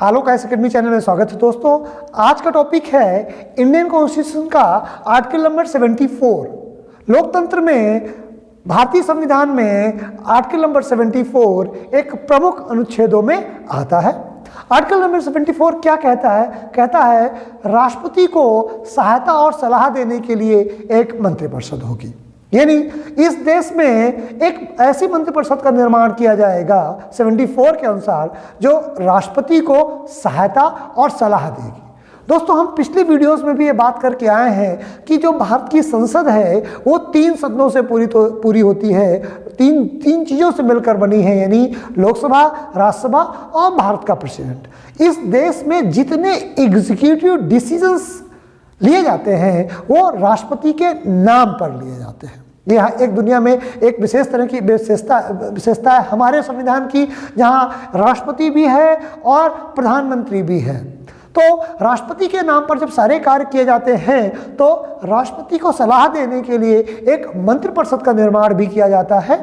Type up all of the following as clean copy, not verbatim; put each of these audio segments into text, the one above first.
आलोक IAS academy channel में स्वागत है दोस्तों। आज का टॉपिक है इंडियन कॉन्स्टिट्यूशन का आर्टिकल नंबर 74। लोकतंत्र में भारतीय संविधान में आर्टिकल नंबर 74 एक प्रमुख अनुच्छेदों में आता है। आर्टिकल नंबर 74 क्या कहता है? कहता है राष्ट्रपति को सहायता और सलाह देने के लिए एक मंत्रिपरिषद होगी, यानी इस देश में एक ऐसी मंत्रिपरिषद का निर्माण किया जाएगा 74 के अनुसार जो राष्ट्रपति को सहायता और सलाह देगी। दोस्तों, हम पिछले वीडियोस में भी ये बात करके आए हैं कि जो भारत की संसद है वो 3 सदनों से पूरी होती है, तीन चीज़ों से मिलकर बनी है, यानी लोकसभा, राज्यसभा और भारत का प्रेसिडेंट। इस देश में जितने एग्जीक्यूटिव डिसीजंस लिए जाते हैं वो राष्ट्रपति के नाम पर लिए जाते हैं। यह एक दुनिया में एक विशेष तरह की विशेषता है हमारे संविधान की, जहां राष्ट्रपति भी है और प्रधानमंत्री भी है। तो राष्ट्रपति के नाम पर जब सारे कार्य किए जाते हैं तो राष्ट्रपति को सलाह देने के लिए एक मंत्रिपरिषद का निर्माण भी किया जाता है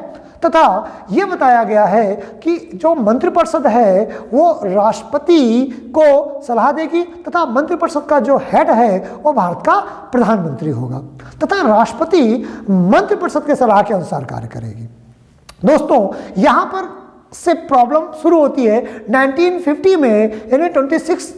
तथा ये बताया गया है कि जो मंत्रिपरिषद है वो राष्ट्रपति को सलाह देगी तथा मंत्रिपरिषद का जो हेड है वो भारत का प्रधानमंत्री होगा तथा राष्ट्रपति मंत्रिपरिषद के सलाह के अनुसार कार्य करेगी। दोस्तों, यहाँ पर से प्रॉब्लम शुरू होती है 1950 में, यानी 26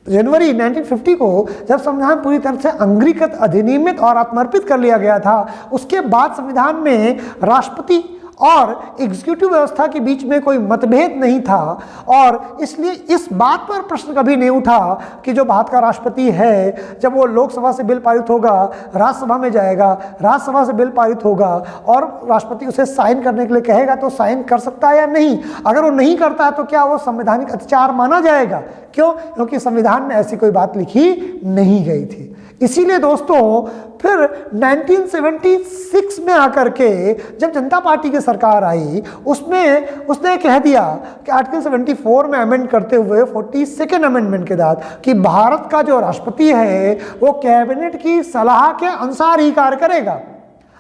जनवरी 1950 को जब संविधान पूरी तरह से अंगीकृत, अधिनियमित और आत्मर्पित कर लिया गया था। उसके बाद संविधान में राष्ट्रपति और एग्जीक्यूटिव व्यवस्था के बीच में कोई मतभेद नहीं था और इसलिए इस बात पर प्रश्न कभी नहीं उठा कि जो भारत का राष्ट्रपति है जब वो लोकसभा से बिल पारित होगा, राज्यसभा में जाएगा, राज्यसभा से बिल पारित होगा और राष्ट्रपति उसे साइन करने के लिए कहेगा तो साइन कर सकता है या नहीं। अगर वो नहीं करता है तो क्या वो संवैधानिक अत्याचार माना जाएगा? क्यों? क्योंकि संविधान में ऐसी कोई बात लिखी नहीं गई थी। इसीलिए दोस्तों फिर 1976 में आकर के जब जनता पार्टी की सरकार आई उसमें उसने कह दिया कि आर्टिकल 74 में अमेंड करते हुए 42nd अमेंडमेंट के तहत कि भारत का जो राष्ट्रपति है वो कैबिनेट की सलाह के अनुसार ही कार्य करेगा।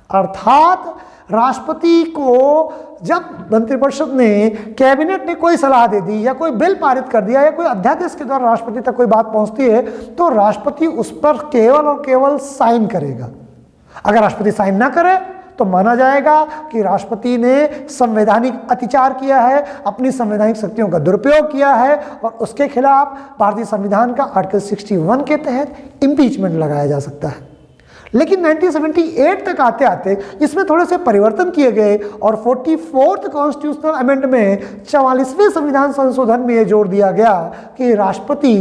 अर्थात राष्ट्रपति को जब मंत्रिपरिषद ने, कैबिनेट ने कोई सलाह दे दी या कोई बिल पारित कर दिया या कोई अध्यादेश के द्वारा राष्ट्रपति तक कोई बात पहुंचती है तो राष्ट्रपति उस पर केवल और केवल साइन करेगा। अगर राष्ट्रपति साइन ना करे तो माना जाएगा कि राष्ट्रपति ने संवैधानिक अत्याचार किया है, अपनी संवैधानिक शक्तियों का दुरुपयोग किया है और उसके खिलाफ भारतीय संविधान का आर्टिकल 61 के तहत इम्पीचमेंट लगाया जा सकता है। लेकिन 1978 तक आते आते इसमें थोड़े से परिवर्तन किए गए और 44th कॉन्स्टिट्यूशनल अमेंडमेंट में 44वें संविधान संशोधन में यह जोर दिया गया कि राष्ट्रपति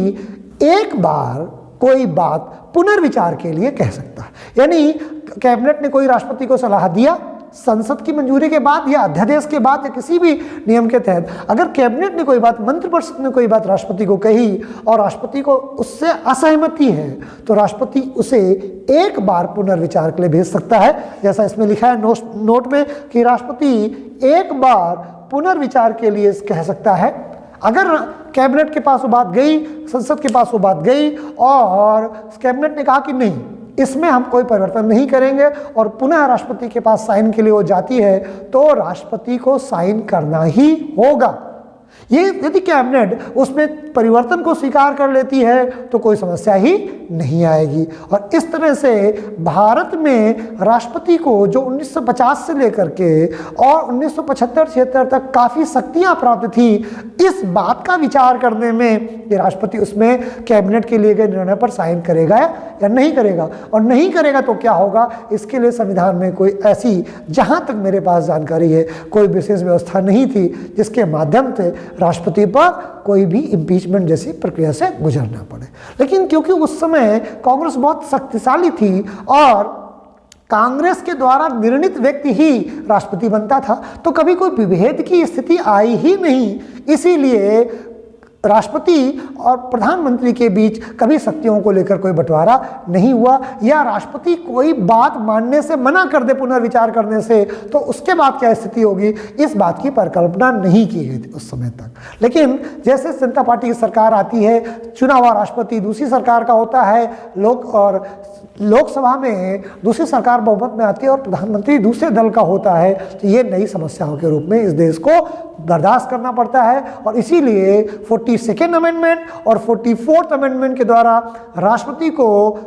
एक बार कोई बात पुनर्विचार के लिए कह सकता है। यानी कैबिनेट ने कोई राष्ट्रपति को सलाह दिया, संसद की मंजूरी के बाद या अध्यादेश के बाद या किसी भी नियम के तहत अगर कैबिनेट ने कोई बात, मंत्रिपरिषद ने कोई बात राष्ट्रपति को कही और राष्ट्रपति को उससे असहमति है तो राष्ट्रपति उसे एक बार पुनर्विचार के लिए भेज सकता है। जैसा इसमें लिखा है नोट में कि राष्ट्रपति एक बार पुनर्विचार के लिए कह सकता है। अगर कैबिनेट के पास वो बात गई, संसद के पास वो बात गई और कैबिनेट ने कहा कि नहीं, इसमें हम कोई परिवर्तन नहीं करेंगे और पुनः राष्ट्रपति के पास साइन के लिए वो जाती है तो राष्ट्रपति को साइन करना ही होगा। ये यदि कैबिनेट उसमें परिवर्तन को स्वीकार कर लेती है तो कोई समस्या ही नहीं आएगी। और इस तरह से भारत में राष्ट्रपति को जो 1950 से लेकर के और 1975-76 तक काफ़ी शक्तियां प्राप्त थी, इस बात का विचार करने में कि राष्ट्रपति उसमें कैबिनेट के लिए गए निर्णय पर साइन करेगा या नहीं करेगा, और नहीं करेगा तो क्या होगा, इसके लिए संविधान में कोई ऐसी, जहां तक मेरे पास जानकारी है, कोई विशेष व्यवस्था नहीं थी जिसके माध्यम से राष्ट्रपति पर कोई भी इम्पीचमेंट जैसी प्रक्रिया से गुजरना पड़े। लेकिन क्योंकि उस समय कांग्रेस बहुत शक्तिशाली थी और कांग्रेस के द्वारा निर्णित व्यक्ति ही राष्ट्रपति बनता था तो कभी कोई विभेद की स्थिति आई ही नहीं। इसीलिए राष्ट्रपति और प्रधानमंत्री के बीच कभी शक्तियों को लेकर कोई बंटवारा नहीं हुआ, या राष्ट्रपति कोई बात मानने से मना कर दे पुनर्विचार करने से तो उसके बाद क्या स्थिति होगी, इस बात की परिकल्पना नहीं की गई थी उस समय तक। लेकिन जैसे जनता पार्टी की सरकार आती है, चुना हुआ राष्ट्रपति दूसरी सरकार का होता है, लोग और लोकसभा में दूसरी सरकार बहुमत में आती है और प्रधानमंत्री दूसरे दल का होता है, तो ये नई समस्याओं के रूप में इस देश को बर्दाश्त करना पड़ता है। और इसीलिए 42nd अमेंडमेंट और 44th अमेंडमेंट के द्वारा राष्ट्रपति को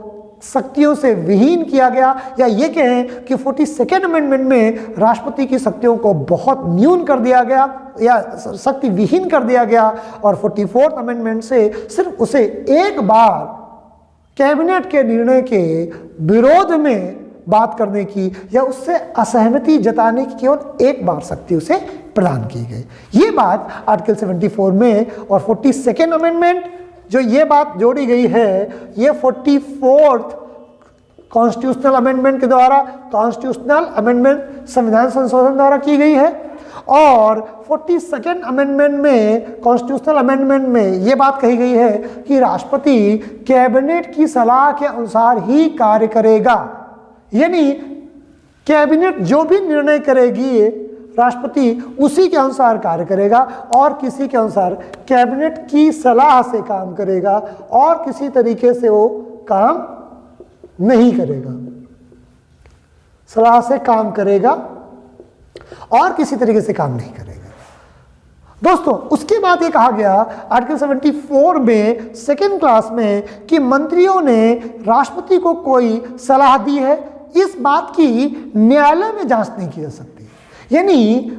शक्तियों से विहीन किया गया, या ये कहें कि 42nd अमेंडमेंट में राष्ट्रपति की शक्तियों को बहुत न्यून कर दिया गया या शक्ति विहीन कर दिया गया, और 44th अमेंडमेंट से सिर्फ उसे एक बार कैबिनेट के निर्णय के विरोध में बात करने की या उससे असहमति जताने की केवल एक बार शक्ति उसे प्रदान की गई। ये बात आर्टिकल 74 में, और 42nd अमेंडमेंट जो ये बात जोड़ी गई है, ये 44th कॉन्स्टिट्यूशनल अमेंडमेंट के द्वारा, कॉन्स्टिट्यूशनल अमेंडमेंट संविधान संशोधन द्वारा की गई है। और 42nd अमेंडमेंट में, कॉन्स्टिट्यूशनल अमेंडमेंट में ये बात कही गई है कि राष्ट्रपति कैबिनेट की सलाह के अनुसार ही कार्य करेगा, यानी कैबिनेट जो भी निर्णय करेगी राष्ट्रपति उसी के अनुसार कार्य करेगा और किसी के अनुसार कैबिनेट की सलाह से काम करेगा और किसी तरीके से वो काम नहीं करेगा। सलाह से काम करेगा और किसी तरीके से काम नहीं करेगा। दोस्तों, उसके बाद ये कहा गया आर्टिकल 74 में सेकेंड क्लास में कि मंत्रियों ने राष्ट्रपति को कोई सलाह दी है, इस बात की न्यायालय में जांच नहीं की जा सकती। यानी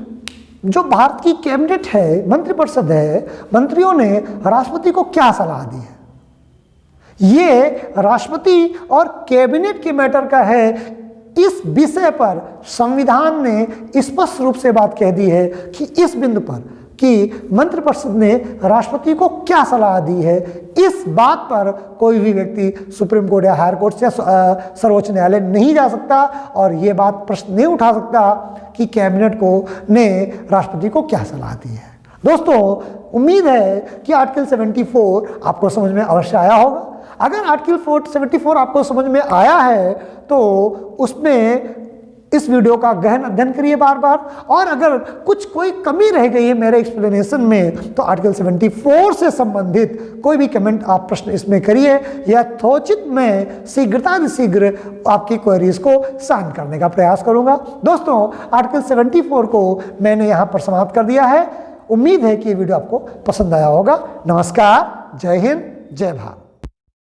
जो भारत की कैबिनेट है, मंत्रिपरिषद है, मंत्रियों ने राष्ट्रपति को क्या सलाह दी है, ये राष्ट्रपति और कैबिनेट के मैटर का है। इस विषय पर संविधान ने स्पष्ट रूप से बात कह दी है कि इस बिंदु पर कि मंत्रिपरिषद ने राष्ट्रपति को क्या सलाह दी है, इस बात पर कोई भी व्यक्ति सुप्रीम कोर्ट या हायर कोर्ट या सर्वोच्च न्यायालय नहीं जा सकता और ये बात प्रश्न नहीं उठा सकता कि कैबिनेट को ने राष्ट्रपति को क्या सलाह दी है। दोस्तों, उम्मीद है कि आर्टिकल 74 आपको समझ में अवश्य आया होगा। अगर आर्टिकल 74 आपको समझ में आया है तो उसमें इस वीडियो का गहन अध्ययन करिए बार बार, और अगर कोई कमी रह गई है मेरे एक्सप्लेनेशन में तो आर्टिकल 74 से संबंधित कोई भी कमेंट आप प्रश्न इसमें करिए, यथोचित मैं शीघ्र आपकी क्वेरीज को शांत करने का प्रयास करूंगा। दोस्तों, आर्टिकल 74 को मैंने यहाँ पर समाप्त कर दिया है। उम्मीद है कि ये वीडियो आपको पसंद आया होगा। नमस्कार, जय हिंद, जय भारत।